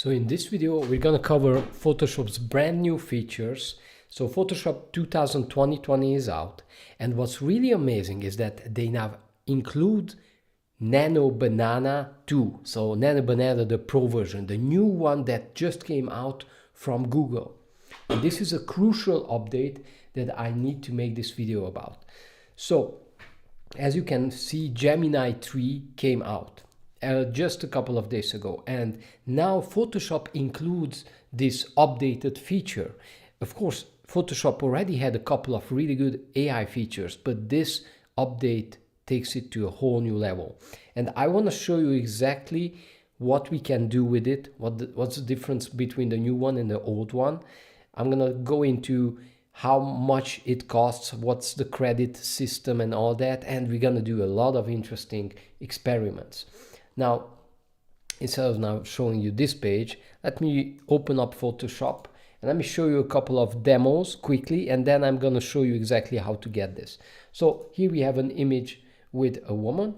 So in this video, we're gonna cover Photoshop's brand new features. So Photoshop 2020 is out. And what's really amazing is that they now include Nano Banana 2. So Nano Banana, the Pro version, the new one that just came out from Google. And this is a crucial update that I need to make this video about. So as you can see, Gemini 3 came out just a couple of days ago, and now Photoshop includes this updated feature. Of course, Photoshop already had a couple of really good AI features, but this update takes it to a whole new level. And I want to show you exactly what we can do with it, what's the difference between the new one and the old one. I'm gonna go into how much it costs, what's the credit system and all that, and we're gonna do a lot of interesting experiments. Now, instead of now showing you this page, let me open up Photoshop and let me show you a couple of demos quickly, and then I'm gonna show you exactly how to get this. So here we have an image with a woman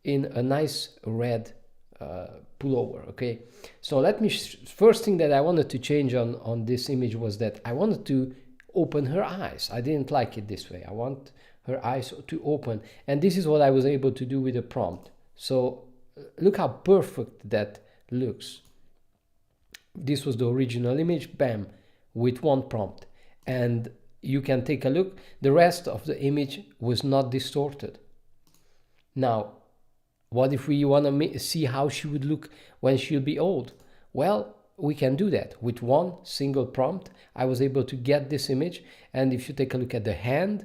in a nice red pullover, okay? So let me, first thing that I wanted to change on this image was that I wanted to open her eyes. I didn't like it this way. I want her eyes to open, and this is what I was able to do with a prompt. So look how perfect that looks. This was the original image, bam, with one prompt. And you can take a look. The rest of the image was not distorted. Now, what if we want to see how she would look when she'll be old? Well, we can do that with one single prompt. I was able to get this image, and if you take a look at the hand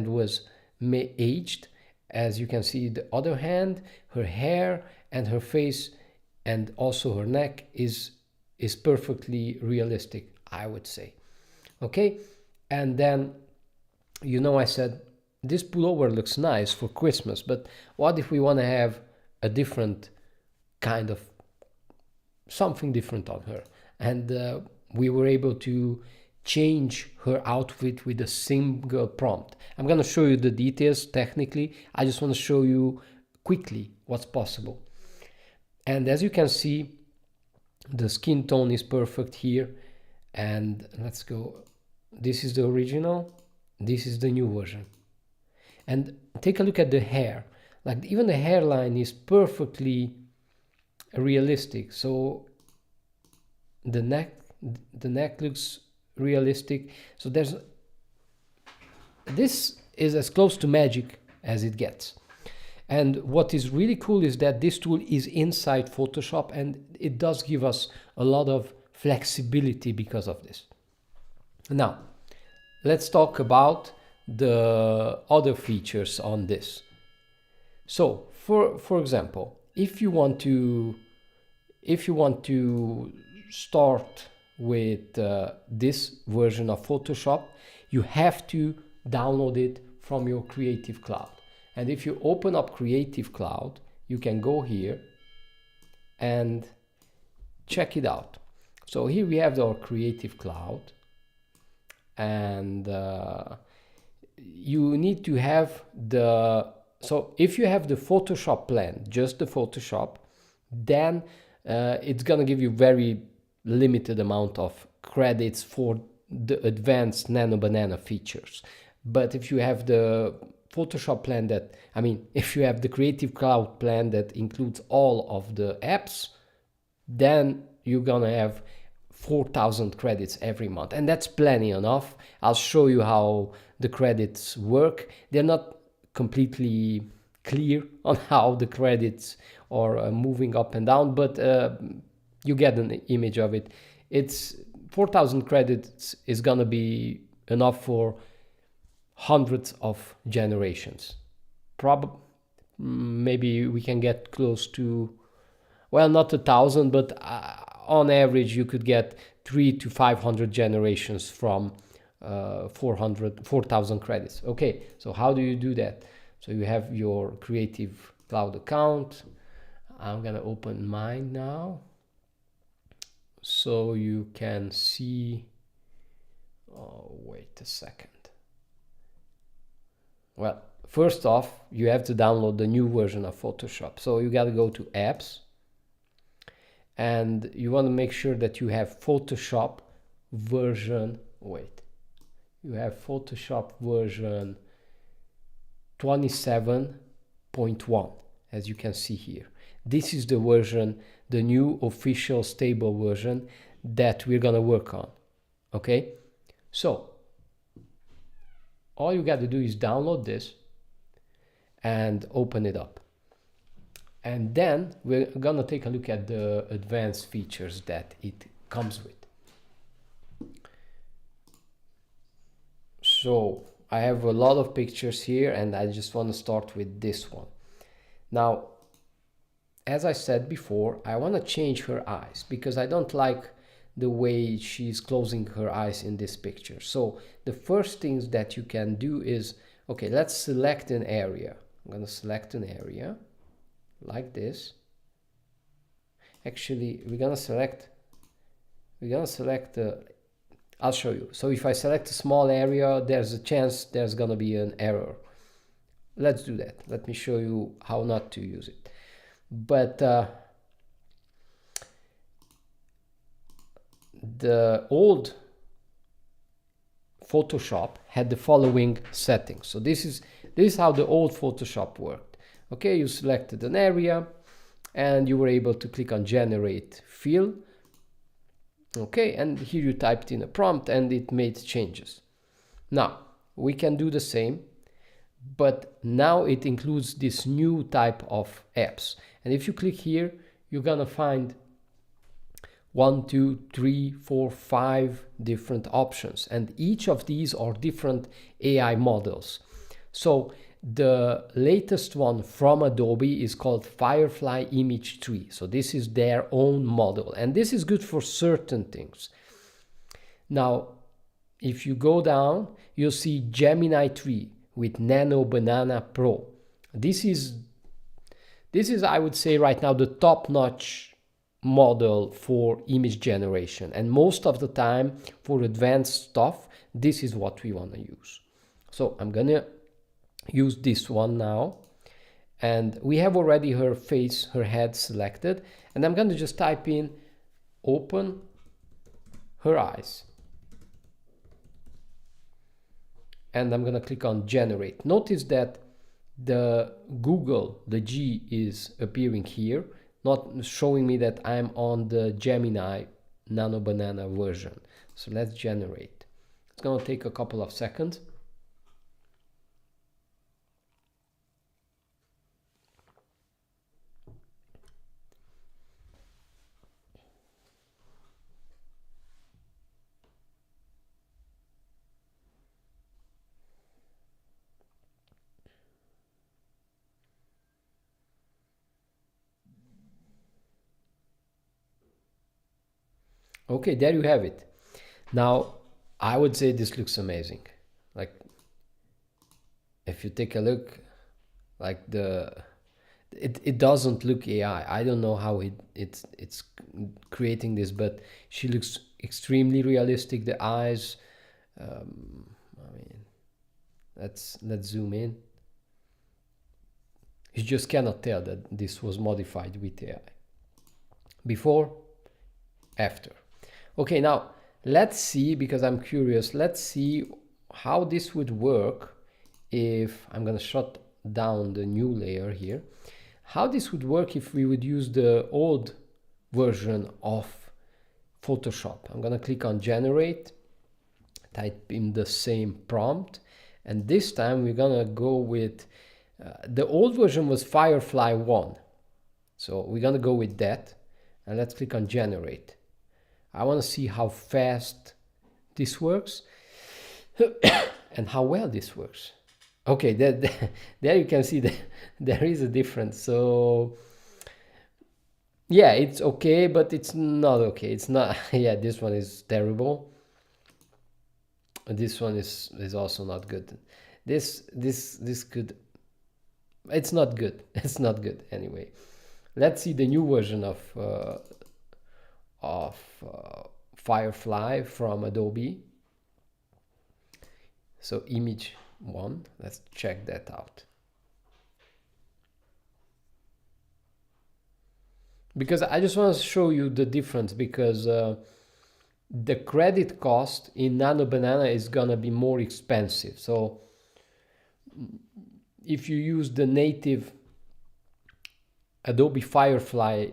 was aged. As you can see, the other hand, her hair and her face and also her neck is perfectly realistic, I would say. Okay, and then, you know, I said this pullover looks nice for Christmas, but what if we want to have a different kind of something different on her? And we were able to change her outfit with a single prompt. I'm going to show you the details technically. I just want to show you quickly what's possible. And as you can see, the skin tone is perfect here. And let's go. This is the original. This is the new version. And take a look at the hair. Like, even the hairline is perfectly realistic. So the neck looks realistic. So this is as close to magic as it gets. And what is really cool is that this tool is inside Photoshop, and it does give us a lot of flexibility because of this. Now, let's talk about the other features on this. So for example, if you want to start with this version of Photoshop, you have to download it from your Creative Cloud. And if you open up Creative Cloud, you can go here and check it out. So here we have our Creative Cloud, and you need to have so if you have the Photoshop plan, just the Photoshop, then it's gonna give you very limited amount of credits for the advanced Nano Banana features. But if you have the Photoshop plan if you have the Creative Cloud plan that includes all of the apps, then you're gonna have 4,000 credits every month, and that's plenty enough. I'll show you how the credits work. They're not completely clear on how the credits are moving up and down, but you get an image of it. It's 4,000 credits is gonna be enough for hundreds of generations. Maybe we can get close to, well, not 1,000, but on average you could get 300 to 500 generations from 4,000 credits. Okay, so how do you do that? So you have your Creative Cloud account. I'm gonna open mine now, so you can see. Oh, wait a second. Well, first off, you have to download the new version of Photoshop. So you got to go to apps, and you want to make sure that you have Photoshop version, you have Photoshop version 27.1, as you can see here. This is the version, the new official stable version that we're gonna work on, okay? So all you got to do is download this and open it up. And then we're gonna take a look at the advanced features that it comes with. So I have a lot of pictures here, and I just want to start with this one. Now, as I said before, I want to change her eyes because I don't like the way she's closing her eyes in this picture. So the first things that you can do is, okay, let's select an area. I'm going to select an area like this. Actually, we're going to select I'll show you. So if I select a small area, there's a chance there's going to be an error. Let's do that. Let me show you how not to use it. But the old Photoshop had the following settings. So this is how the old Photoshop worked. Okay, you selected an area and you were able to click on generate fill. Okay, and here you typed in a prompt and it made changes. Now we can do the same, but now it includes this new type of apps. And if you click here, you're gonna find 1, 2, 3, 4, 5 different options, and each of these are different AI models. So the latest one from Adobe is called Firefly Image 3. So this is their own model, and this is good for certain things. Now, if you go down, you'll see Gemini 3 with Nano Banana Pro. This is I would say right now the top-notch model for image generation, and most of the time for advanced stuff this is what we want to use. So I'm gonna use this one now, and we have already her face, her head selected, and I'm gonna just type in open her eyes, and I'm gonna click on generate. Notice that the Google, the G is appearing here, not showing me that I'm on the Gemini Nano Banana version. So let's generate. It's gonna take a couple of seconds. Okay, there you have it. Now, I would say this looks amazing. Like, if you take a look, like it doesn't look AI. I don't know how it's creating this, but she looks extremely realistic. The eyes, I mean, let's zoom in. You just cannot tell that this was modified with AI. Before, after. Okay, now let's see, because I'm curious, let's see how this would work if I'm gonna shut down the new layer here. How this would work if we would use the old version of Photoshop. I'm gonna click on generate, type in the same prompt, and this time we're gonna go with the old version was Firefly 1. So we're gonna go with that, and let's click on generate. I want to see how fast this works and how well this works. Okay, there you can see that there is a difference. So yeah, it's okay, but it's not okay. It's not. Yeah, this one is terrible. This one is also not good. This could. It's not good. It's not good anyway. Let's see the new version of Firefly from Adobe. So image 1, let's check that out. because I just want to show you the difference, because the credit cost in Nano Banana is gonna be more expensive. So if you use the native Adobe Firefly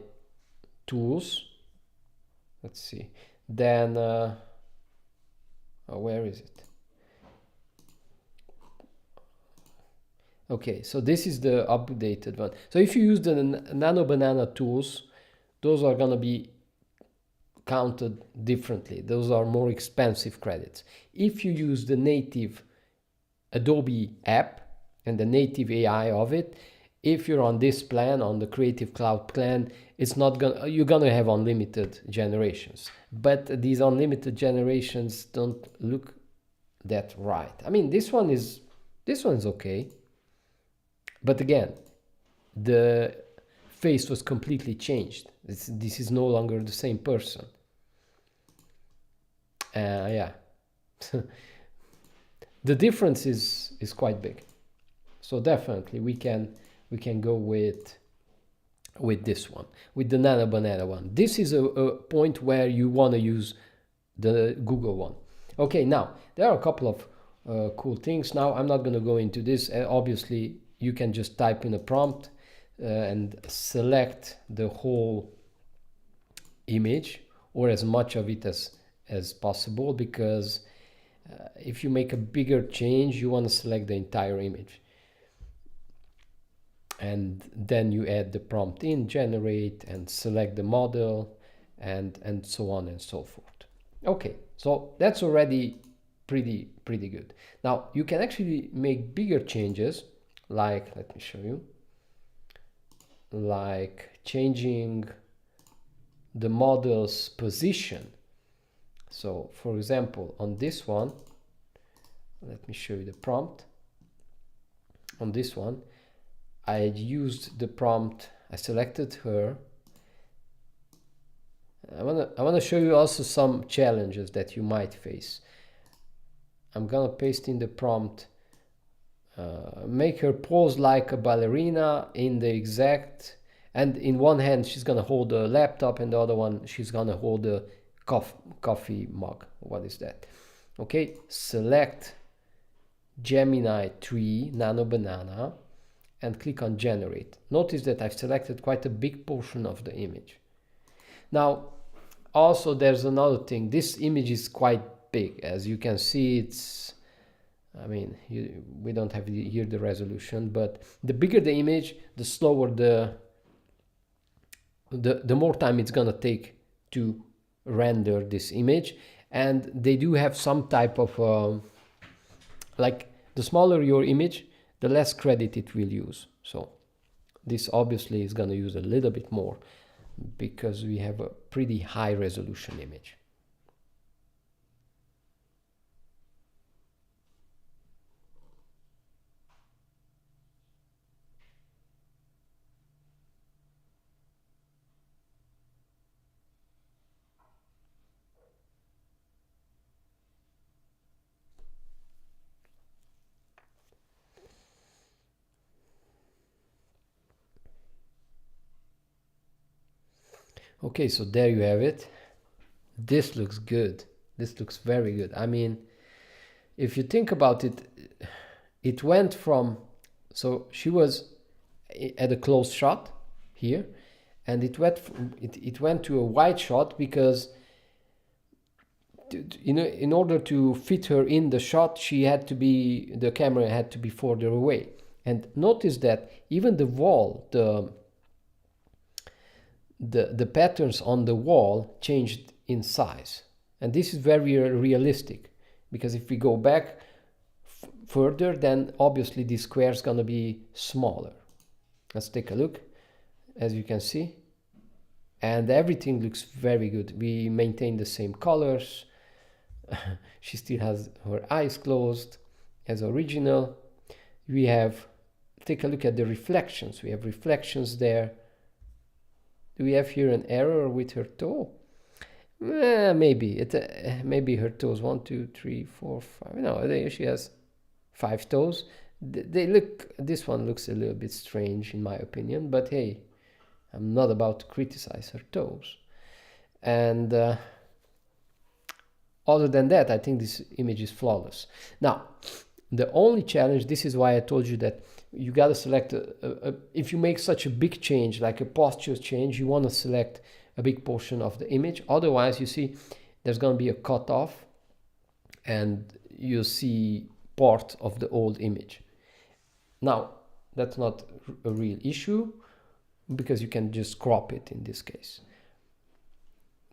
tools, let's see, then where is it? Okay, so this is the updated one. So if you use the Nano Banana tools, those are gonna be counted differently. Those are more expensive credits. If you use the native Adobe app and the native AI of it, if you're on this plan, on the Creative Cloud plan, it's not gonna, you're gonna have unlimited generations. But these unlimited generations don't look that right. I mean, this one is okay. But again, the face was completely changed. This is no longer the same person. Yeah. The difference is quite big. So definitely we can go with this one, with the Nano Banana one. This is a point where you want to use the Google one. Okay, now there are a couple of cool things. Now I'm not going to go into this. Obviously, you can just type in a prompt and select the whole image, or as much of it as possible, because if you make a bigger change, you want to select the entire image. And then you add the prompt in, generate, and select the model, and so on and so forth. Okay, so that's already pretty good. Now you can actually make bigger changes, like, let me show you, like changing the model's position. So for example, on this one, let me show you the prompt. On this one, I used the prompt, I selected her. I wanna show you also some challenges that you might face. I'm gonna paste in the prompt, make her pose like a ballerina in the exact, and in one hand she's gonna hold a laptop, and the other one she's gonna hold a coffee mug. What is that? Okay, select Gemini 3 Nano Banana and click on generate. Notice that I've selected quite a big portion of the image. Now also there's another thing, this image is quite big. As you can see, it's, I mean, we don't have here the resolution, but the bigger the image, the slower the more time it's gonna take to render this image. And they do have some type of like, the smaller your image, the less credit it will use. So this obviously is gonna use a little bit more, because we have a pretty high resolution image. Okay, so there you have it. This looks good. This looks very good. I mean, if you think about it, it went from, so she was at a close shot here, and it went to a wide shot, because in order to fit her in the shot, the camera had to be further away. And notice that even the wall, the patterns on the wall changed in size. And this is very realistic, because if we go back further, then obviously this square is going to be smaller. Let's take a look. As you can see, and everything looks very good. We maintain the same colors. She still has her eyes closed as original. We have, take a look at the reflections. We have reflections there. Do we have here an error with her toe? Maybe maybe her toes 1, 2, 3, 4, 5. No, she has 5 toes. They look. This one looks a little bit strange in my opinion, but hey, I'm not about to criticize her toes. And other than that, I think this image is flawless. Now, the only challenge, this is why I told you that you got to select, if you make such a big change, like a posture change, you want to select a big portion of the image. Otherwise, you see, there's going to be a cutoff and you see part of the old image. Now, that's not a real issue because you can just crop it in this case.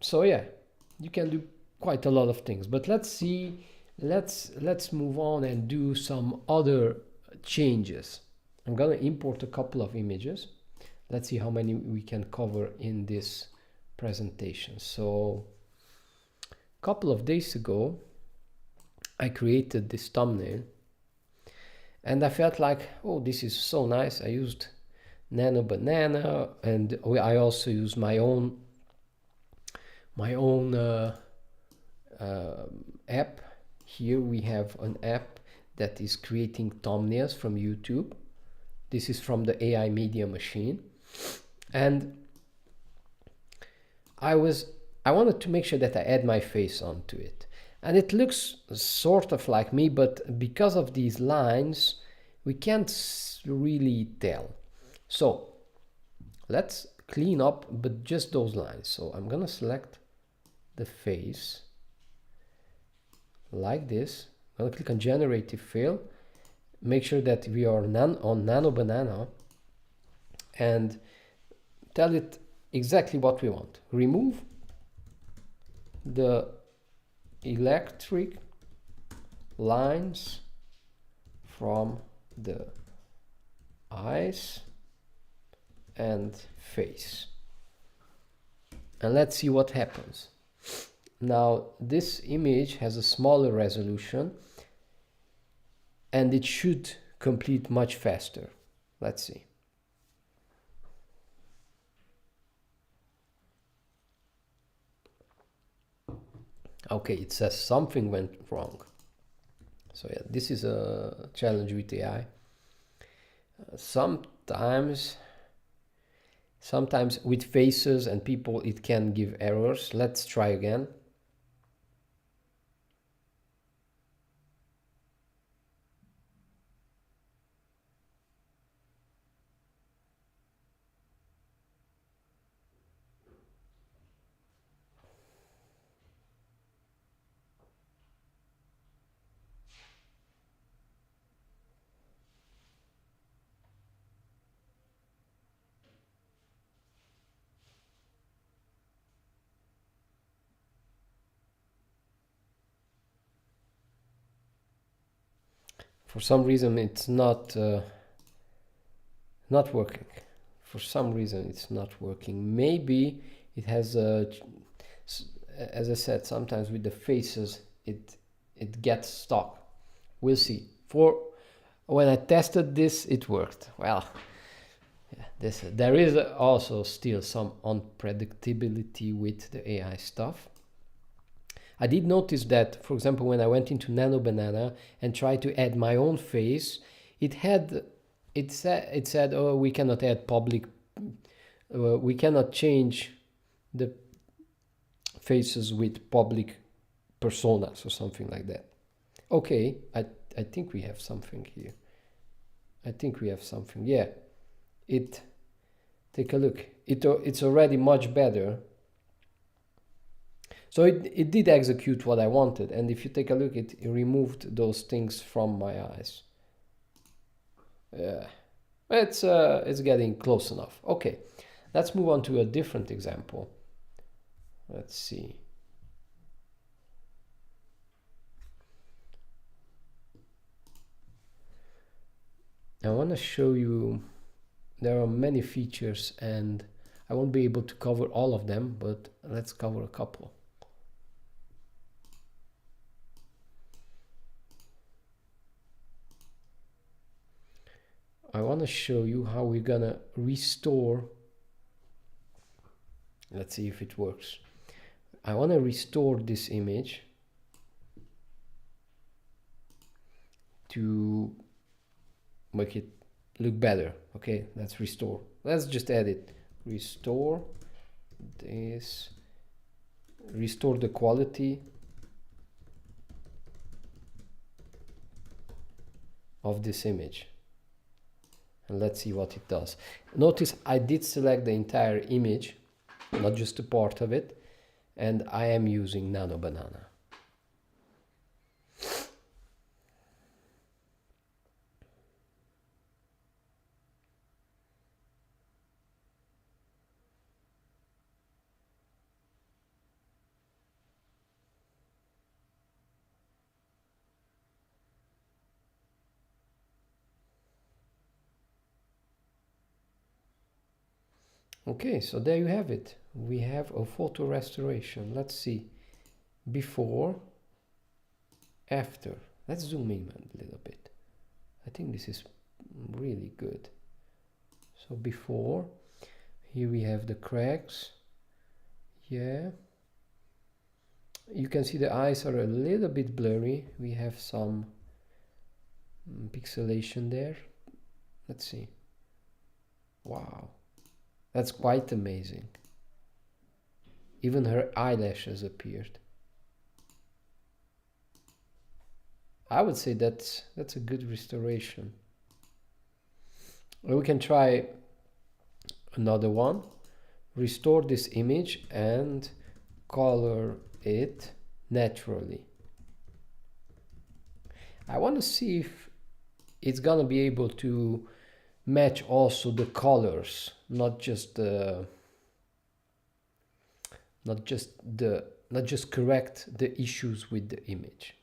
So yeah, you can do quite a lot of things, but let's move on and do some other changes. I'm gonna import a couple of images. Let's see how many we can cover in this presentation. So a couple of days ago, I created this thumbnail and I felt like, oh, this is so nice. I used Nano Banana, and I also use my own app. Here we have an app that is creating thumbnails from YouTube. This is from the AI Media Machine, and I wanted to make sure that I add my face onto it, and it looks sort of like me, but because of these lines we can't really tell. So let's clean up but just those lines. So I'm gonna select the face like this. I'm gonna click on generative fill, make sure that we are on Nano Banana, and tell it exactly what we want. Remove the electric lines from the eyes and face, and let's see what happens. Now this image has a smaller resolution and it should complete much faster. Let's see. Okay, it says something went wrong. So yeah, this is a challenge with AI. Sometimes with faces and people it can give errors. Let's try again. For some reason it's not working. For some reason it's not working. Maybe it has as I said, sometimes with the faces it gets stuck. We'll see. For when I tested this, it worked. Well, yeah, there is also still some unpredictability with the AI stuff. I did notice that, for example, when I went into Nano Banana and tried to add my own face, it said, oh, we cannot add public, we cannot change the faces with public personas or something like that. Okay, I think we have something here. I think we have something. Yeah, take a look. It's already much better. So it did execute what I wanted, and if you take a look, it removed those things from my eyes. Yeah, it's getting close enough. Okay, let's move on to a different example. Let's see. I want to show you, there are many features and I won't be able to cover all of them, but let's cover a couple. I want to show you how we're gonna restore. Let's see if it works. I want to restore this image to make it look better. Okay, let's restore. Let's just edit restore this, restore the quality of this image, and let's see what it does. Notice I did select the entire image, not just a part of it, and I am using Nano Banana. Okay, so there you have it. We have a photo restoration. Let's see. Before, after. Let's zoom in a little bit. I think this is really good. So before, here we have the cracks. Yeah. You can see the eyes are a little bit blurry. We have some pixelation there. Let's see. Wow. That's quite amazing. Even her eyelashes appeared. I would say that's a good restoration. We can try another one. Restore this image and color it naturally. I want to see if it's gonna be able to match also the colors, not just correct the issues with the image.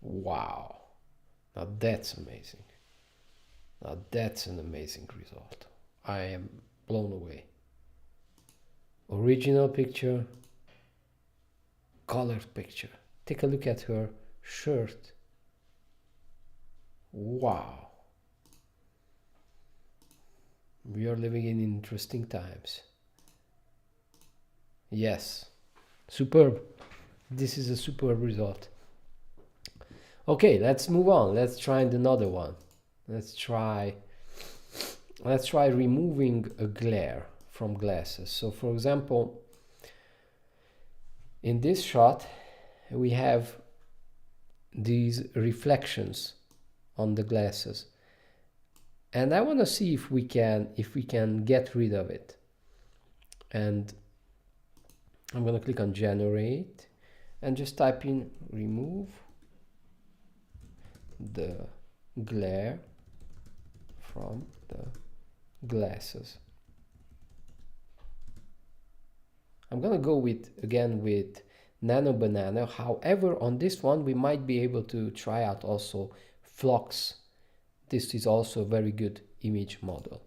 Wow, now that's amazing. Now that's an amazing result. I am blown away. Original picture, colored picture. Take a look at her shirt. Wow. We are living in interesting times. Yes, superb. This is a superb result. Okay, let's move on. Let's try another one. Let's try removing a glare from glasses. So for example, in this shot, we have these reflections on the glasses. And I want to see if we can get rid of it. And I'm going to click on generate and just type in remove the glare from the glasses. I'm gonna go with Nano Banana. However, on this one we might be able to try out also Flux. This is also a very good image model.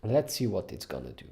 Let's see what it's gonna do.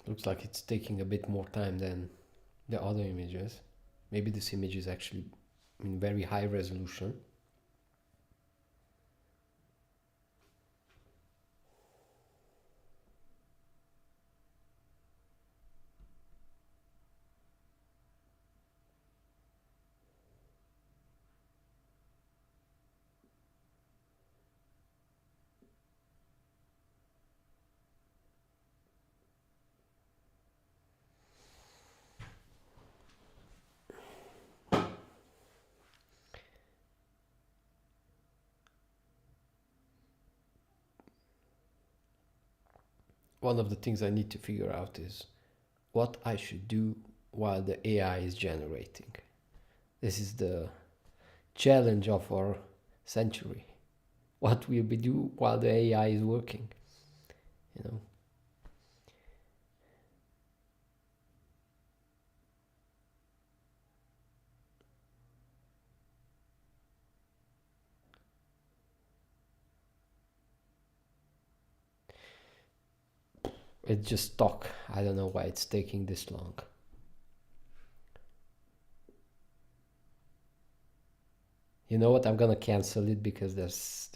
Looks like it's taking a bit more time than the other images. Maybe this image is actually in very high resolution. One of the things I need to figure out is what I should do while the AI is generating. This is the challenge of our century. What will we do while the AI is working? You know. It's just stuck. I don't know why it's taking this long. You know what? I'm gonna cancel it because this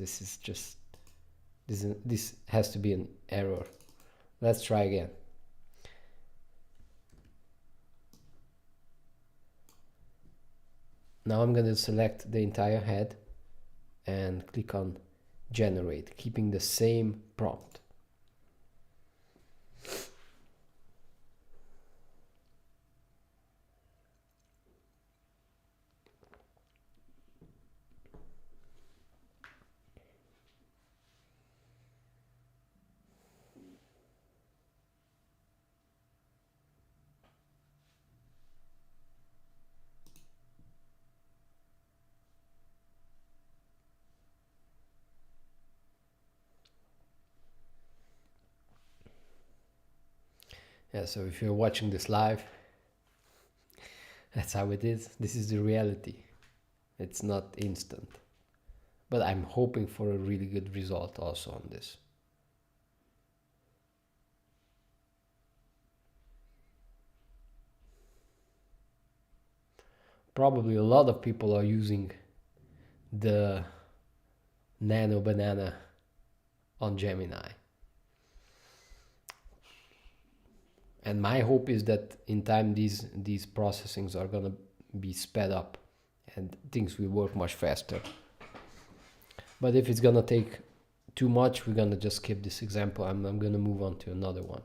has to be an error. Let's try again. Now I'm gonna select the entire head and click on generate, keeping the same prompt. Yeah, so if you're watching this live, that's how it is. This is the reality. It's not instant. But I'm hoping for a really good result also on this. Probably a lot of people are using the Nano banana on Gemini. And my hope is that in time these processings are gonna be sped up and things will work much faster. But if it's gonna take too much, we're gonna just skip this example. I'm gonna move on to another one.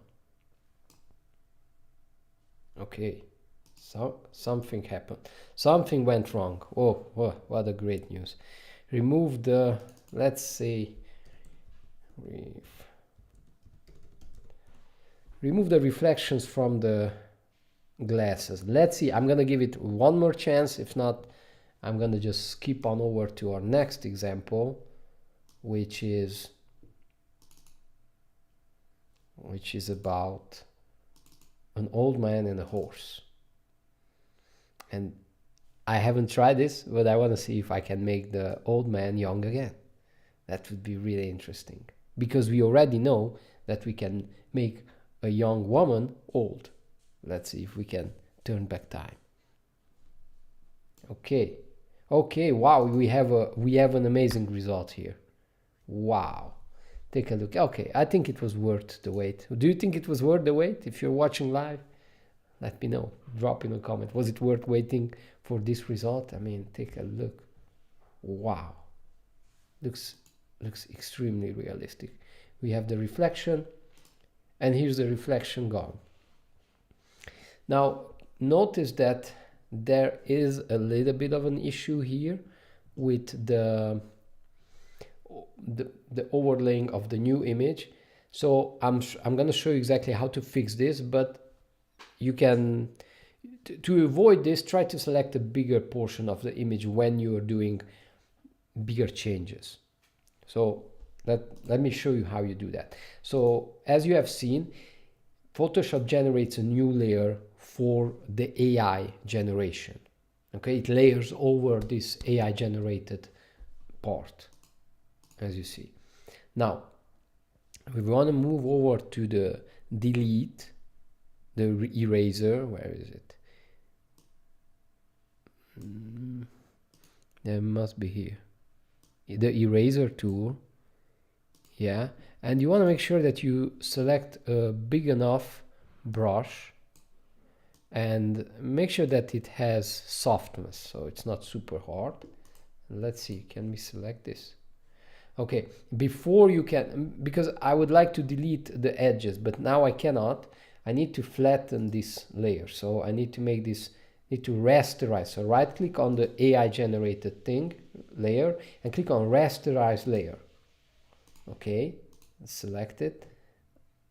Okay, so something happened. Something went wrong. Oh, what a great news. Remove the, let's say, remove the reflections from the glasses. Let's see, I'm gonna give it one more chance. If not, I'm gonna just skip on over to our next example, which is about an old man and a horse. And I haven't tried this, but I want to see if I can make the old man young again. That would be really interesting, because we already know that we can make a young woman old. Let's see if we can turn back time. Okay, wow, we have an amazing result here. Wow, take a look. Okay, I think it was worth the wait. Do you think it was worth the wait? If you're watching live, let me know. Drop in a comment. Was it worth waiting for this result? I mean, take a look. Wow, looks extremely realistic. We have the reflection, and here's the reflection gone. Now notice that there is a little bit of an issue here with the overlaying of the new image. So I'm going to show you exactly how to fix this, but you can, to avoid this, try to select a bigger portion of the image when you're doing bigger changes. So let me show you how you do that. So as you have seen, Photoshop generates a new layer for the AI generation. Okay, it layers over this AI generated part, as you see. Now, we want to move over to the delete. the eraser. Where is it? It must be here. The eraser tool. Yeah, and you want to make sure that you select a big enough brush and make sure that it has softness, so it's not super hard. Let's see, can we select this? Okay, before you can, because I would like to delete the edges, but now I cannot. I need to flatten this layer, so I need to make this, need to rasterize. So right click on the AI generated thing layer and click on rasterize layer. Okay, select it,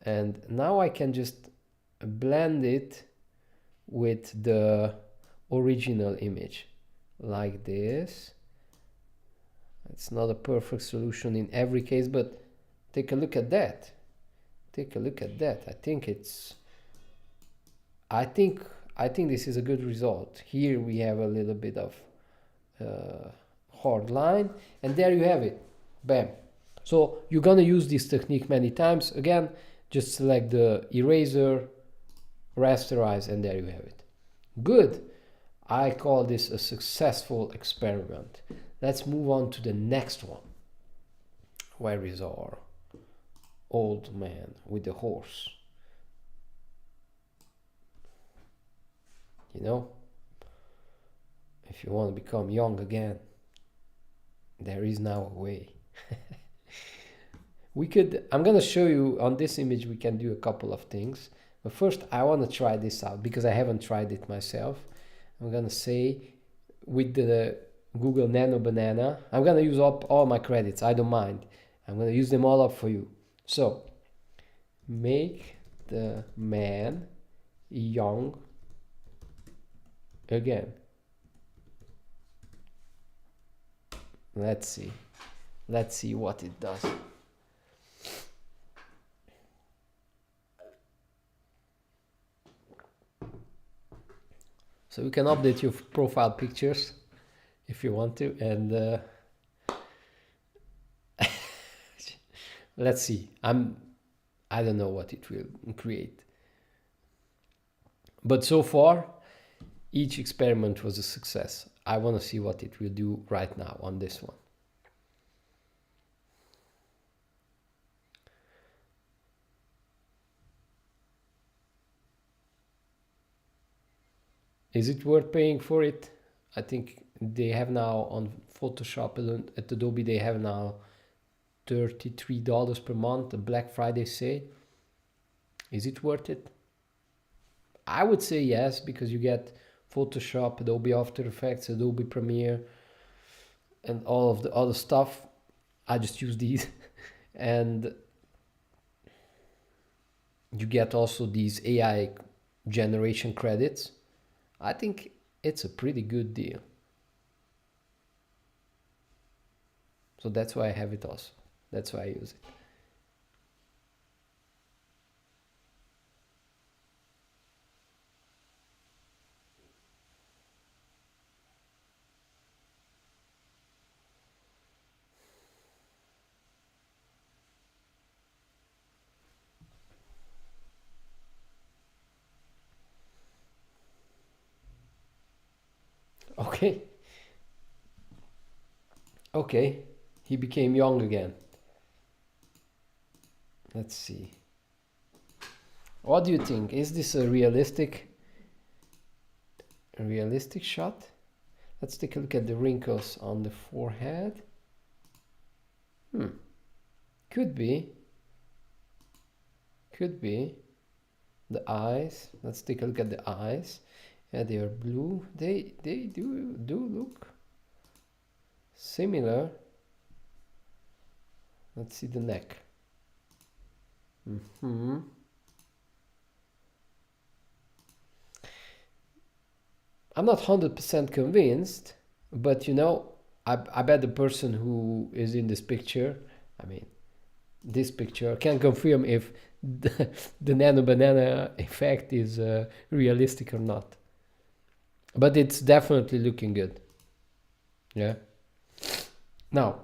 and now I can just blend it with the original image like this. It's not a perfect solution in every case, but take a look at that. Take a look at that. I think this is a good result. Here we have a little bit of hard line, and there you have it. Bam. So you're gonna use this technique many times. Again, just select the eraser, rasterize, and there you have it. Good. I call this a successful experiment. Let's move on to the next one. Where is our old man with the horse? You know, if you want to become young again, there is now a way. I'm gonna show you on this image, we can do a couple of things. But first I want to try this out because I haven't tried it myself. I'm gonna say with the Google Nano Banana, I'm gonna use up all my credits, I don't mind. I'm gonna use them all up for you. So, make the man young again. Let's see what it does. So you can update your profile pictures if you want to, and let's see. I don't know what it will create, but so far each experiment was a success. I want to see what it will do right now on this one. Is it worth paying for it? I think they have now on Photoshop at Adobe, they have now $33 per month, a Black Friday sale. Is it worth it? I would say yes, because you get Photoshop, Adobe After Effects, Adobe Premiere, and all of the other stuff. I just use these. And you get also these AI generation credits. I think it's a pretty good deal. So that's why I have it also. That's why I use it. Okay. Okay. He became young again. Let's see. What do you think? Is this a realistic shot? Let's take a look at the wrinkles on the forehead. Could be. Could be. The eyes. Let's take a look at the eyes. Yeah, they are blue. They do look similar. Let's see the neck. I'm not 100% convinced, but you know, I bet the person who is in this picture, I mean, this picture, can confirm if the Nano Banana effect is realistic or not. But it's definitely looking good. Yeah. Now,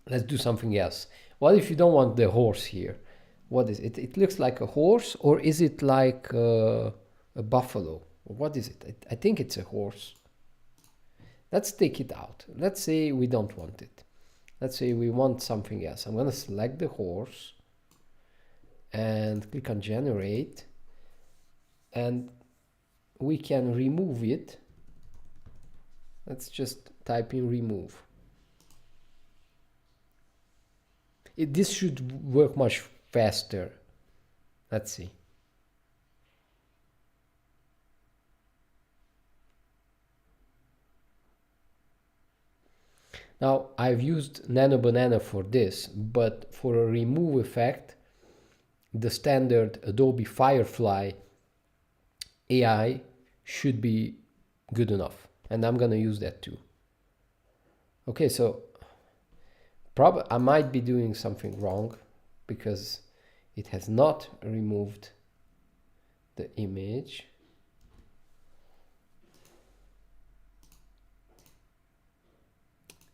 let's do something else. What if you don't want the horse here? What is it? It looks like a horse, or is it like a buffalo? What is it? I think it's a horse. Let's take it out. Let's say we don't want it. Let's say we want something else. I'm going to select the horse and click on generate, and we can remove it. Let's just type in remove. This should work much faster. Let's see. Now I've used Nano Banana for this, but for a remove effect, the standard Adobe Firefly AI should be good enough, and I'm gonna use that too. Okay, so probably I might be doing something wrong because it has not removed the image.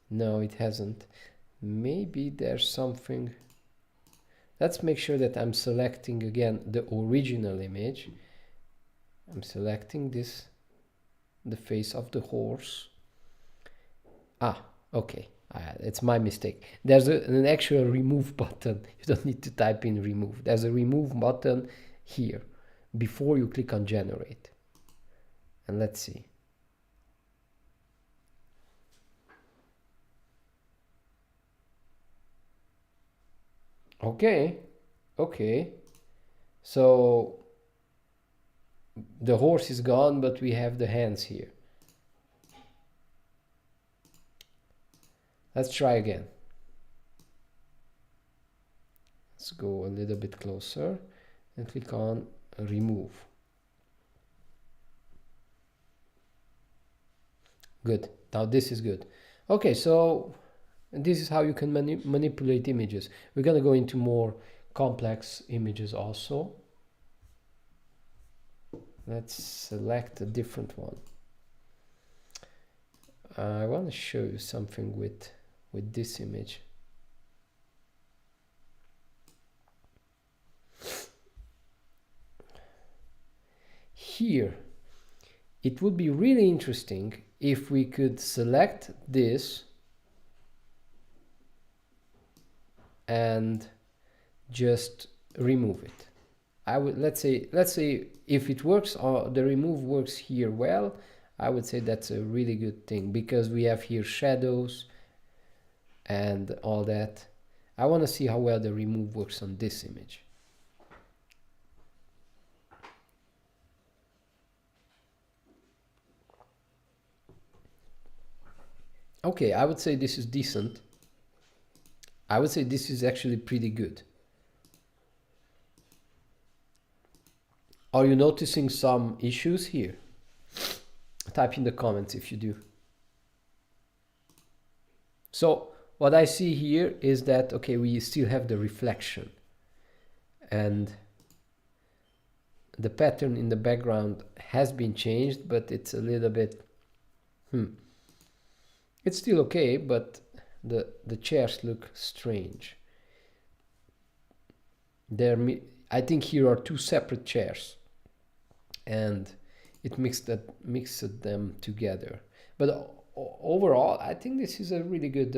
No, it hasn't. Maybe there's something. Let's make sure that I'm selecting again the original image. I'm selecting this, the face of the horse. Ah, okay. It's my mistake. There's an actual remove button. You don't need to type in remove. There's a remove button here before you click on generate. And let's see. Okay. So the horse is gone, but we have the hands here. Let's try again. Let's go a little bit closer and click on remove. Good. Now this is good. Okay, so this is how you can manipulate images. We're going to go into more complex images also. Let's select a different one. I want to show you something with this image. Here, it would be really interesting if we could select this and just remove it. Let's say if it works, or the remove works here well, I would say that's a really good thing, because we have here shadows and all that. I want to see how well the remove works on this image. Okay, I would say this is decent. I would say this is actually pretty good. Are you noticing some issues here? Type in the comments if you do. So what I see here is that, okay, we still have the reflection, and the pattern in the background has been changed, but it's a little bit, it's still okay, but the chairs look strange. I think here are two separate chairs, and it mixed them together. But overall, I think this is a really good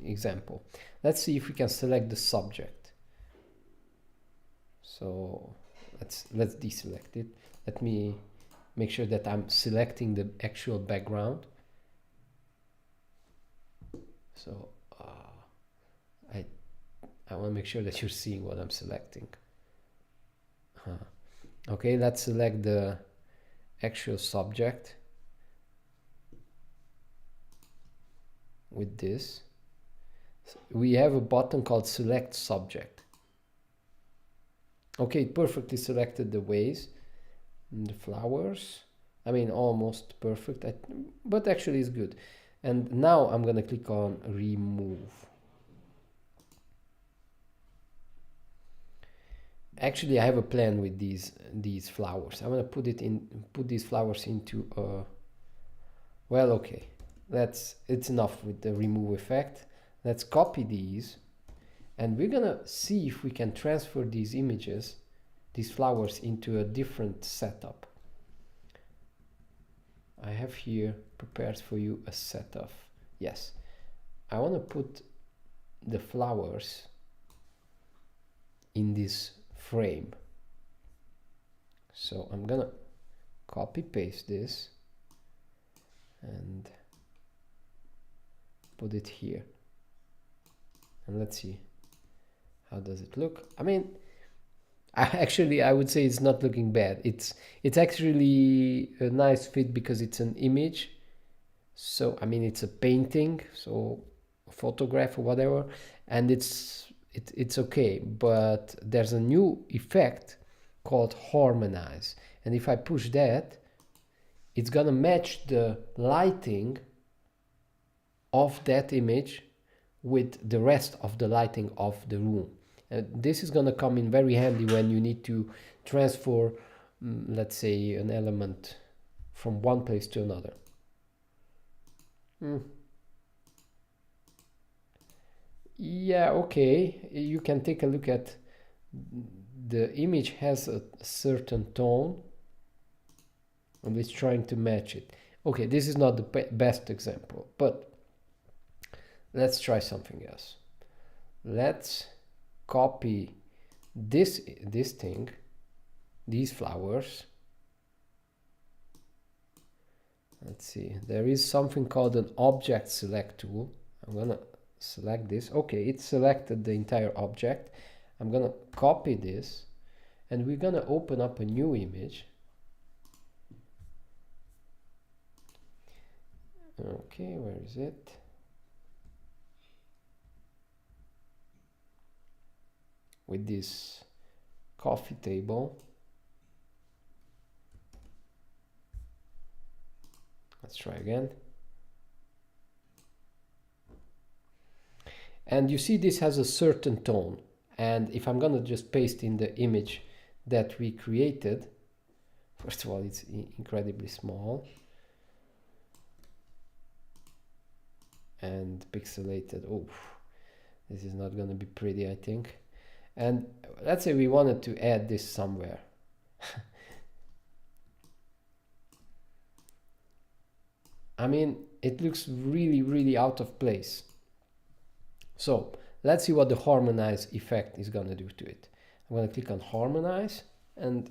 example. Let's see if we can select the subject. So let's deselect it. Let me make sure that I'm selecting the actual background. So I want to make sure that you're seeing what I'm selecting. Okay, let's select the actual subject with this. So we have a button called select subject. Okay, it perfectly selected the vase and the flowers. I mean, almost perfect, but actually it's good. And now I'm gonna click on remove. Actually, I have a plan with these flowers. I'm gonna put these flowers into well, okay, it's enough with the remove effect. Let's copy these And we're gonna see if we can transfer these images, these flowers, into a different setup. I have here prepared for you a set of, yes, I want to put the flowers in this frame. So I'm gonna copy paste this and put it here. And let's see, how does it look? I mean, I would say it's not looking bad. It's actually a nice fit because it's an image. So I mean, it's a painting, so a photograph or whatever, and it's okay. But there's a new effect called harmonize, and if I push that, it's gonna match the lighting of that image with the rest of the lighting of the room. This is gonna come in very handy when you need to transfer, let's say, an element from one place to another. Yeah, okay, you can take a look at the image has a certain tone and it's trying to match it. Okay, this is not the best example, but let's try something else. Let's copy this thing, these flowers. Let's see, there is something called an object select tool. I'm gonna select this. Okay, it selected the entire object. I'm gonna copy this and we're gonna open up a new image. Okay, where is it? With this coffee table. Let's try again. And you see this has a certain tone. And if I'm gonna just paste in the image that we created, first of all, it's incredibly small and pixelated. Oh, this is not gonna be pretty, I think. And let's say we wanted to add this somewhere. I mean, it looks really, really out of place. So let's see what the harmonize effect is gonna do to it. I'm gonna click on harmonize, and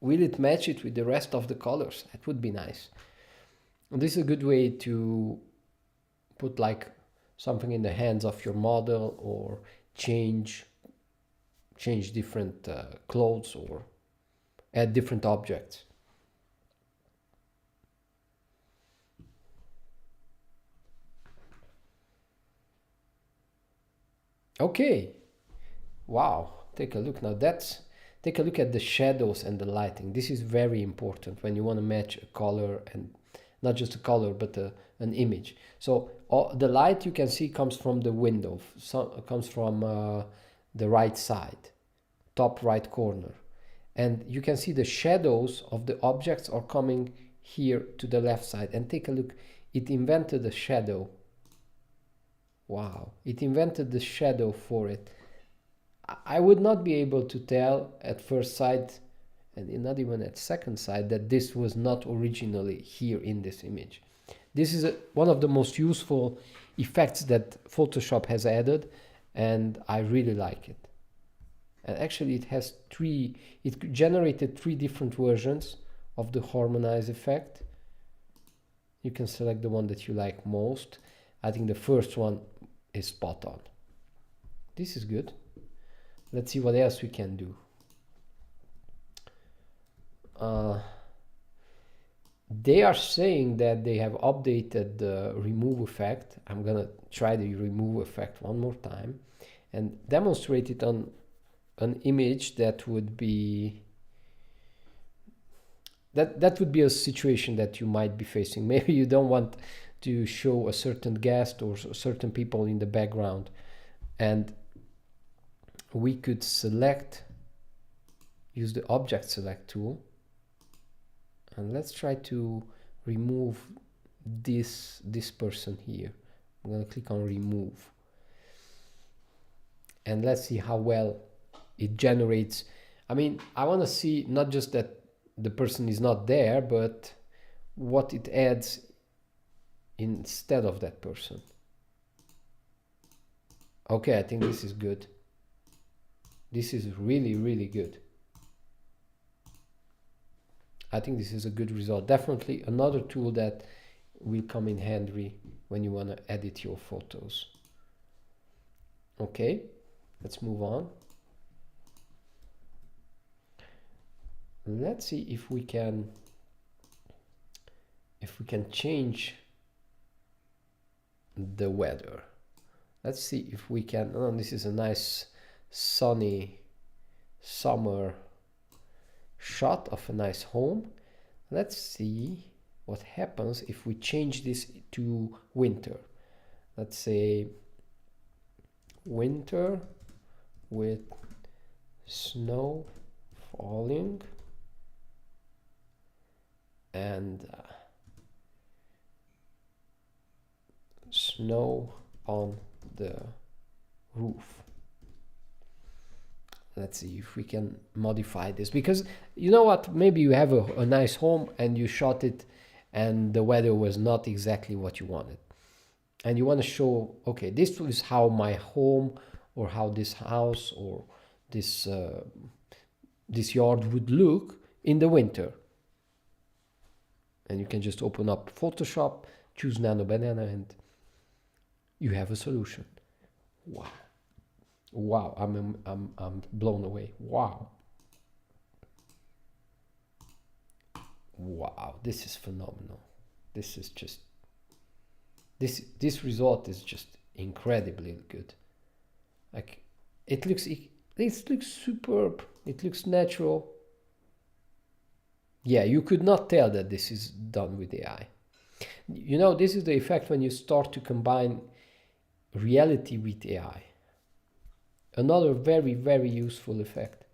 will it match it with the rest of the colors? That would be nice. And this is a good way to put like something in the hands of your model, or change different clothes, or add different objects. Okay, wow, take a look now. Take a look at the shadows and the lighting. This is very important when you want to match a color, and not just a color, but an image. So the light you can see comes from the window, comes from the right side, top right corner. And you can see the shadows of the objects are coming here to the left side. And take a look, it invented a shadow. Wow, it invented the shadow for it. I would not be able to tell at first sight, and not even at second sight, that this was not originally here in this image. This is one of the most useful effects that Photoshop has added, and I really like it. And actually it generated 3 different versions of the harmonize effect. You can select the one that you like most. I think the first one is spot on. This is good. Let's see what else we can do. They are saying that they have updated the remove effect. I'm gonna try the remove effect one more time and demonstrate it on an image that would be that would be a situation that you might be facing. Maybe you don't want to show a certain guest or certain people in the background, and we could use the object select tool, and let's try to remove this person here. I'm going to click on remove, and let's see how well it generates. I mean, I want to see not just that the person is not there, but what it adds instead of that person. Okay, I think this is good. This is really, really good. I think this is a good result. Definitely another tool that will come in handy when you want to edit your photos. Okay, let's move on. Let's see if we can change the weather. Let's see if we can. Oh, this is a nice sunny summer shot of a nice home. Let's see what happens if we change this to winter. Let's say winter with snow falling and snow on the roof. Let's see if we can modify this, because you know what, maybe you have a nice home and you shot it and the weather was not exactly what you wanted, and you want to show, okay, this is how my home or how this house or this yard would look in the winter. And you can just open up Photoshop, choose Nano Banana, and you have a solution. Wow, I'm blown away. Wow, this is phenomenal. This is just this result is just incredibly good. Like it looks superb. It looks natural. Yeah, you could not tell that this is done with AI. You know, this is the effect when you start to combine reality with AI. Another very, very useful effect.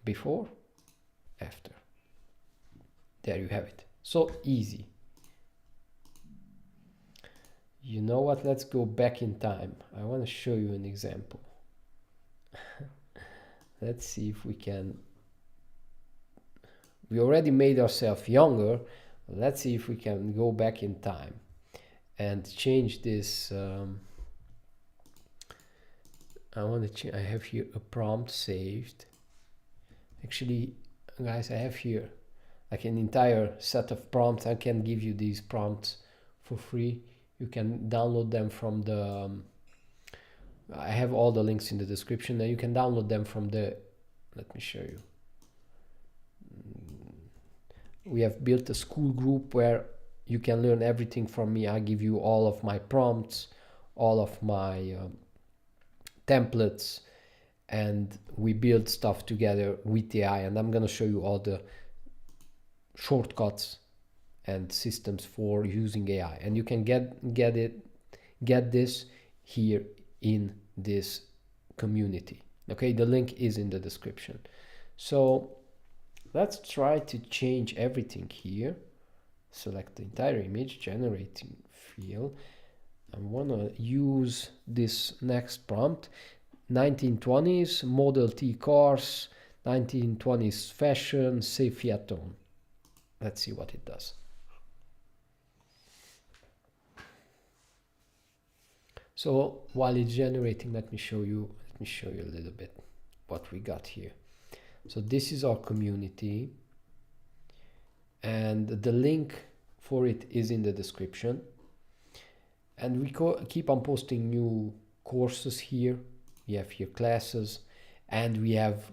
Before, after. There you have it. So easy. You know what? Let's go back in time. I want to show you an example. Let's see if we can. We already made ourselves younger. Let's see if we can go back in time and change this. I want to change. I have here a prompt saved. Actually, guys, I have here like an entire set of prompts. I can give you these prompts for free. You can download them from the. I have all the links in the description, and you can download them from the. Let me show you. We have built a school group where you can learn everything from me. I give you all of my prompts, all of my templates, and we build stuff together with AI, and I'm going to show you all the shortcuts and systems for using AI, and you can get this here in this community. Okay, the link is in the description. So let's try to change everything here. Select the entire image, generating field. I want to use this next prompt. 1920s Model T cars, 1920s fashion, say Fiat tone. Let's see what it does. So while it's generating, let me show you a little bit what we got here. So this is our community, and the link for it is in the description. And we keep on posting new courses here. We have here classes, and we have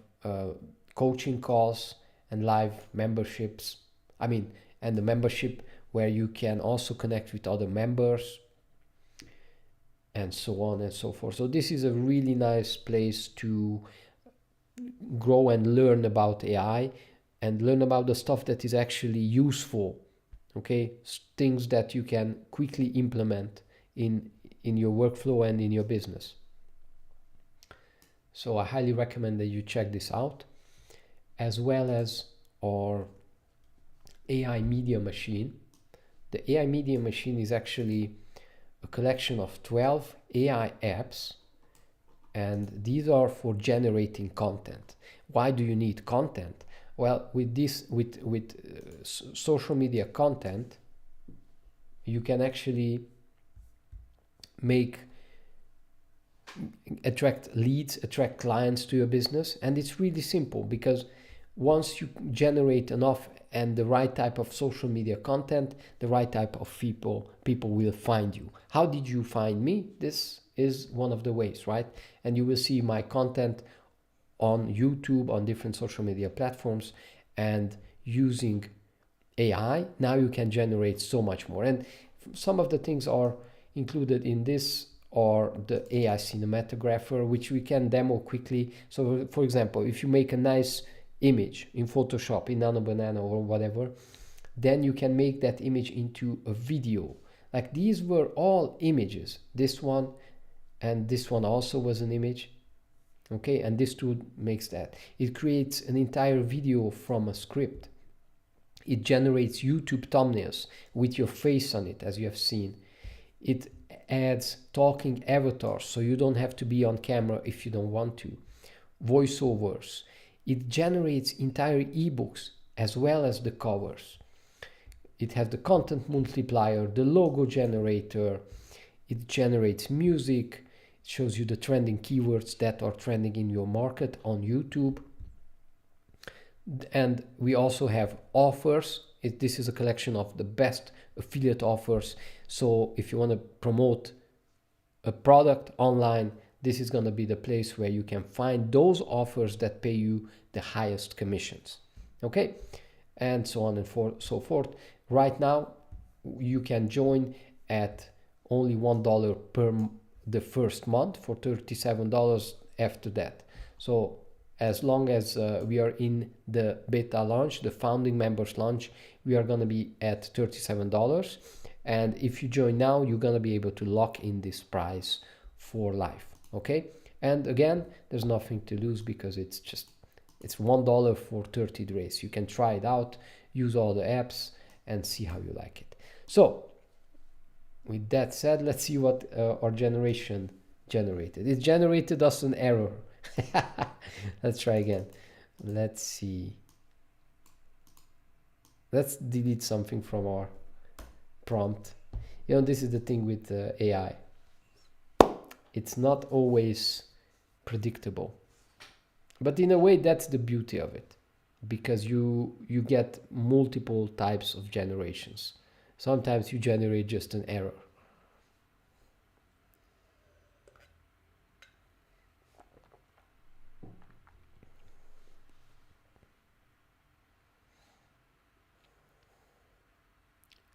coaching calls and live memberships. And the membership where you can also connect with other members, and so on and so forth. So this is a really nice place to grow and learn about AI and learn about the stuff that is actually useful. Okay, things that you can quickly implement in your workflow and in your business. So I highly recommend that you check this out, as well as our AI Media Machine. The AI Media Machine is actually a collection of 12 AI apps and these are for generating content. Why do you need content? Well, with this, with social media content, you can actually make attract leads, attract clients to your business, and it's really simple because once you generate enough and the right type of social media content, the right type of people will find you. How did you find me? This is one of the ways, right? And you will see my content on YouTube, on different social media platforms, and using AI, now you can generate so much more. And some of the things are included in this, or the AI cinematographer, which we can demo quickly. So for example, if you make a nice image in Photoshop, in Nano Banana or whatever, then you can make that image into a video. Like these were all images. This one and this one also was an image. Okay, and this tool makes that. It creates an entire video from a script. It generates YouTube thumbnails with your face on it, as you have seen. It adds talking avatars, so you don't have to be on camera if you don't want to. Voiceovers. It generates entire ebooks as well as the covers. It has the content multiplier, the logo generator. It generates music. It shows you the trending keywords that are trending in your market on YouTube. And we also have offers. This is a collection of the best affiliate offers. So if you want to promote a product online, this is going to be the place where you can find those offers that pay you the highest commissions. Okay, and so on and so forth. Right now, you can join at only $1 per the first month, for $37 after that. So as long as we are in the beta launch, the founding members launch, we are going to be at $37. And if you join now, you're going to be able to lock in this price for life. Okay. And again, there's nothing to lose because it's $1 for 30 days. You can try it out, use all the apps and see how you like it. So with that said, let's see what our generation generated. It generated us an error. Let's try again. Let's see. Let's delete something from our prompt. You know, this is the thing with AI. It's not always predictable. But in a way, that's the beauty of it, because you get multiple types of generations. Sometimes you generate just an error.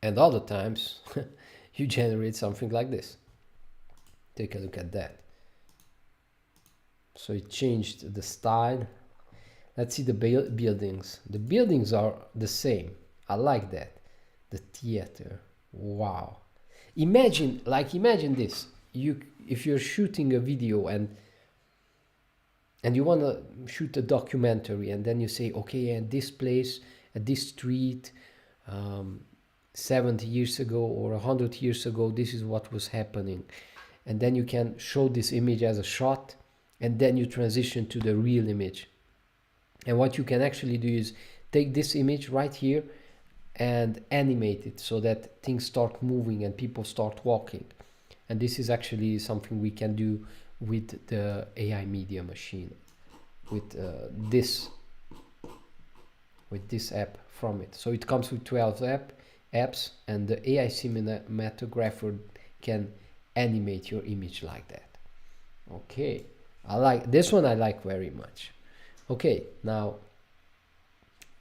And other times you generate something like this. Take a look at that. So it changed the style. Let's see the buildings. The buildings are the same. I like that. The theater. Wow. Imagine this. If you're shooting a video and you want to shoot a documentary, and then you say, okay, at this place, at this street, 70 years ago or 100 years ago, this is what was happening. And then you can show this image as a shot, and then you transition to the real image. And what you can actually do is take this image right here and animate it so that things start moving and people start walking. And this is actually something we can do with the AI media machine, with this app from it. So it comes with 12 apps, and the AI cinematographer can animate your image like that. Okay, I like this one. I like very much. Okay, now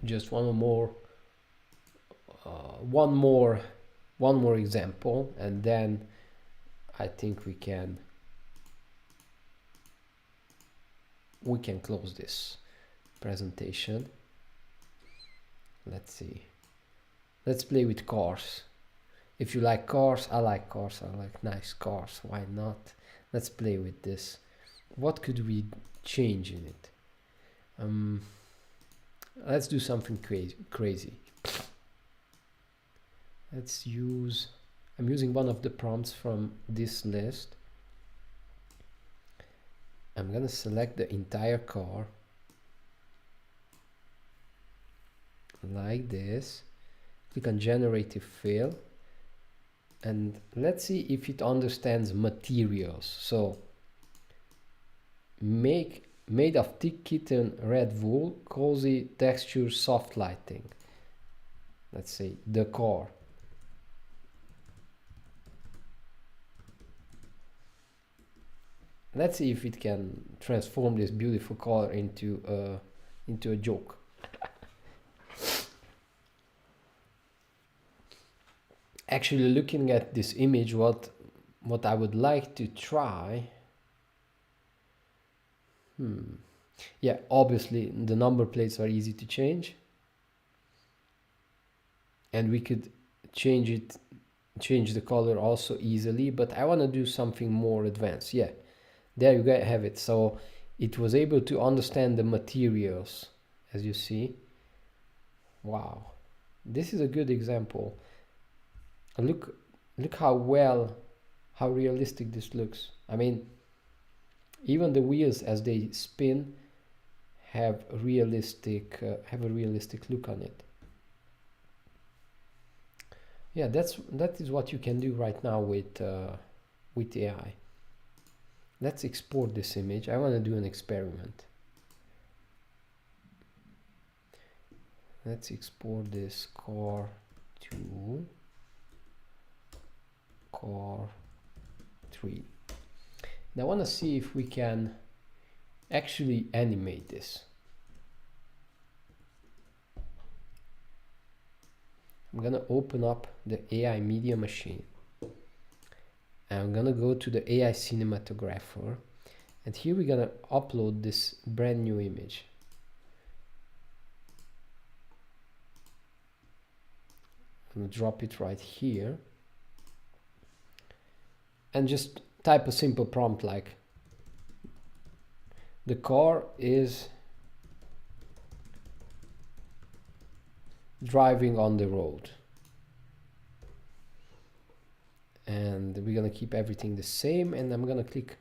just one more example, and then I think we can close this presentation. Let's see. Let's play with cars. If you like cars, I like cars. I like nice cars. Why not? Let's play with this. What could we change in it? Let's do something crazy. Let's use, I'm using one of the prompts from this list. I'm gonna select the entire car like this, click on generative fill, and let's see if it understands materials. So made of thick kitten red wool, cozy texture, soft lighting. Let's say the car. Let's see if it can transform this beautiful car into a joke. Actually, looking at this image, what I would like to try. Yeah, obviously the number plates are easy to change, and we could change the color also easily, but I want to do something more advanced. Yeah, there you have it. So it was able to understand the materials, as you see. Wow, this is a good example. Look how realistic this looks. I mean, even the wheels as they spin have a realistic look on it. Yeah, that is what you can do right now with AI. Let's export this image. I want to do an experiment. Let's export this car to car 3. Now I want to see if we can actually animate this. I'm gonna open up the AI media machine. And I'm gonna go to the AI cinematographer, and here we're gonna upload this brand new image. I'm gonna drop it right here and just type a simple prompt like the car is driving on the road, and we're gonna keep everything the same, and I'm gonna click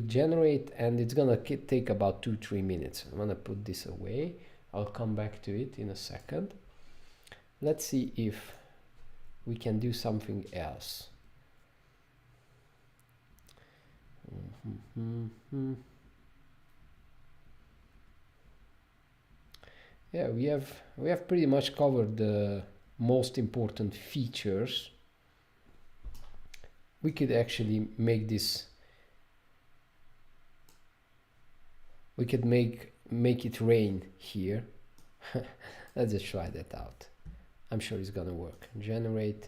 generate, and it's gonna take about 2-3 minutes. I'm gonna put this away. I'll come back to it in a second. Let's see if we can do something else. Yeah, we have pretty much covered the most important features. We could actually make this. We could make it rain here. Let's just try that out. I'm sure it's gonna work. Generate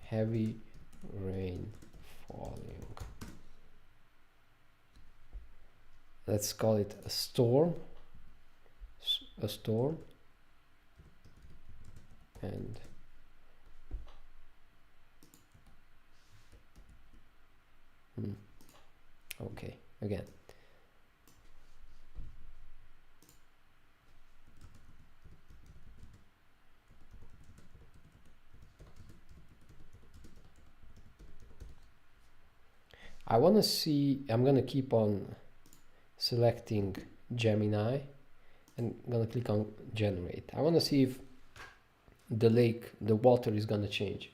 heavy rain falling. Let's call it a storm. And okay, again. I want to see, I'm going to keep on selecting Gemini and I'm going to click on generate. I want to see if the water is going to change.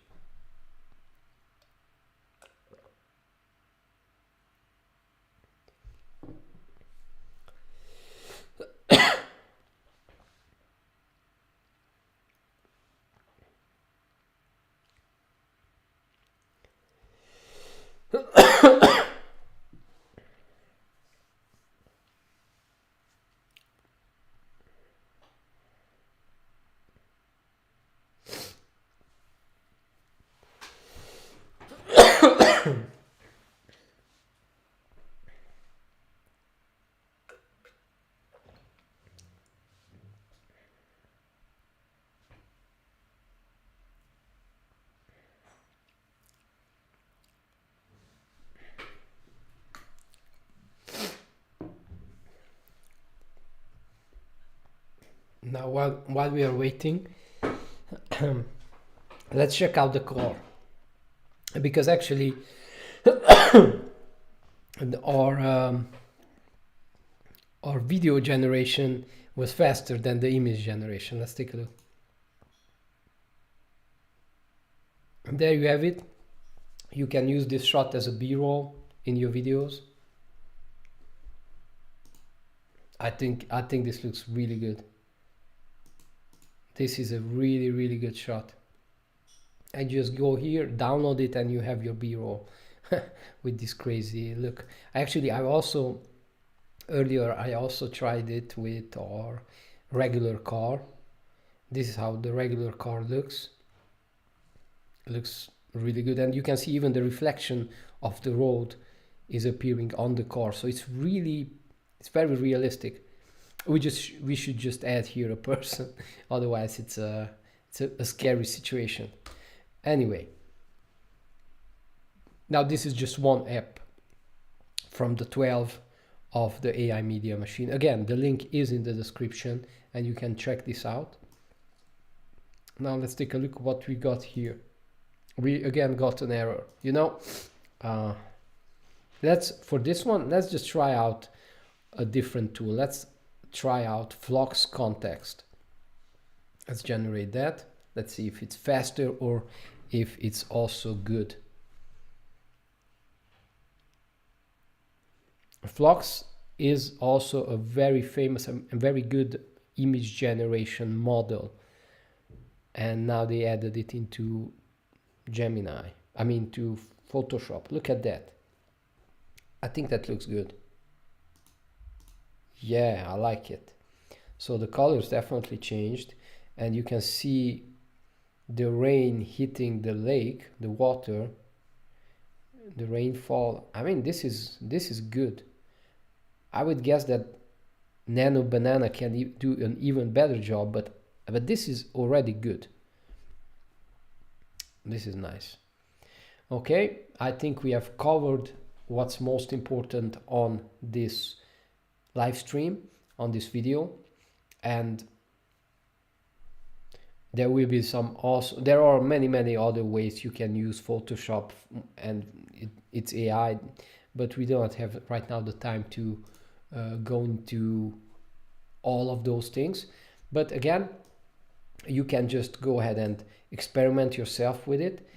Now while we are waiting, let's check out the car, because actually and our video generation was faster than the image generation. Let's take a look. And there you have it. You can use this shot as a B-roll in your videos. I think this looks really good. This is a really, really good shot. And just go here, download it, and you have your B-roll with this crazy look. Actually, I also tried it with our regular car. This is how the regular car looks. Looks really good, and you can see even the reflection of the road is appearing on the car. So it's very realistic. We should just add here a person, otherwise it's a scary situation. Anyway, now this is just one app from the 12 of the AI Media Machine. Again, the link is in the description and you can check this out. Now let's take a look what we got here. We again got an error. You know, for this one, let's just try out a different tool. Let's try out Flux Context. Let's generate that. Let's see if it's faster or if it's also good. Flux is also a very famous and very good image generation model. And now they added it into Gemini. To Photoshop. Look at that. I think that looks good. Yeah, I like it. So the colors definitely changed, and you can see the rain hitting the lake, the water, the rainfall. This is good. I would guess that Nano Banana can do an even better job, but this is already good. This is nice. Okay, I think we have covered what's most important on this live stream, on this video, and there will be there are many other ways you can use Photoshop, and it's AI, but we don't have right now the time to go into all of those things. But again, you can just go ahead and experiment yourself with it.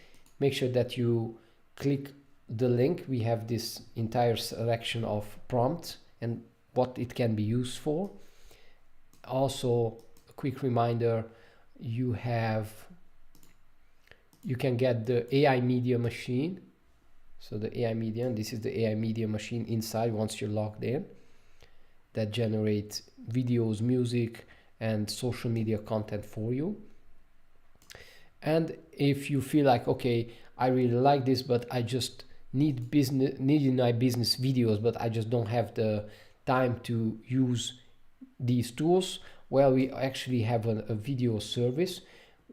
Make sure that you click the link. We have this entire selection of prompts and what it can be used for. Also, a quick reminder, you can get the AI Media Machine. So the AI Media, this is the AI Media Machine inside once you're logged in, that generates videos, music, and social media content for you. And if you feel like, okay, I really like this, but I just need my business videos, but I just don't have the time to use these tools, well, we actually have a video service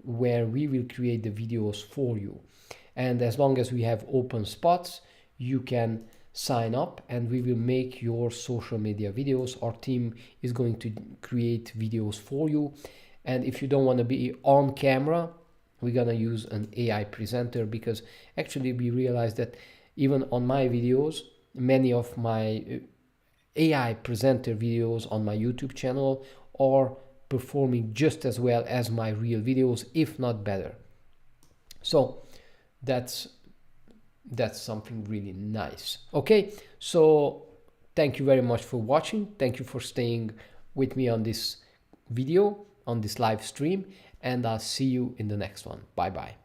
where we will create the videos for you. And as long as we have open spots, you can sign up and we will make your social media videos. Our team is going to create videos for you. And if you don't want to be on camera, we're going to use an AI presenter, because actually we realized that even on my videos, many of my AI presenter videos on my YouTube channel are performing just as well as my real videos, if not better. So that's something really nice. Okay, so thank you very much for watching. Thank you for staying with me on this video, on this live stream, and I'll see you in the next one. Bye bye.